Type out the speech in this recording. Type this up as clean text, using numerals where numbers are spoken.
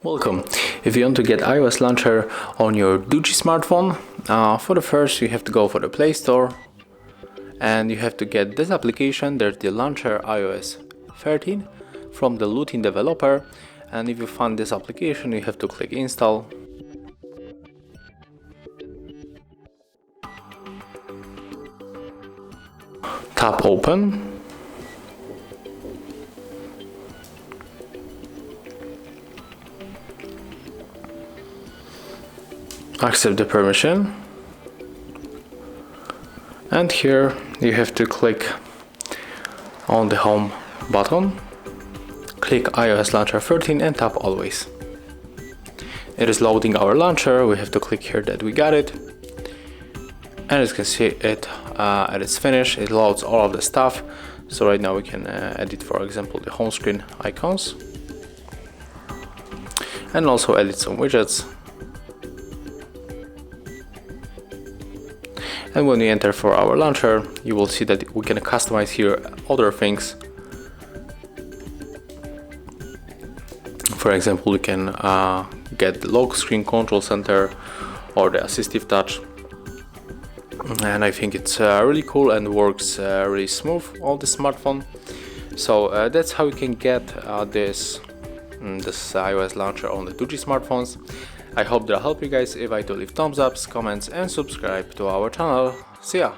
Welcome. If you want to get iOS launcher on your Doogee smartphone, for the first you have to go for the Play Store and you have to get this application. There's the launcher iOS 13 from the Lutin developer, and if you find this application you have to click install. Tap open. Accept the permission, and here you have to click on the home button, click iOS launcher 13 and tap always. It is loading our launcher. We have to click here that we got it, and as you can see it at its finish, it loads all of the stuff. So right now we can edit, for example, the home screen icons and also edit some widgets. And when we enter for our launcher, you will see that we can customize here other things. For example, we can get the lock screen control center or the assistive touch. And I think it's really cool and works really smooth on the smartphone. So that's how you can get this iOS launcher on the Doogee smartphones. I hope that'll help you guys. If I do, leave thumbs ups, comments and subscribe to our channel. See ya!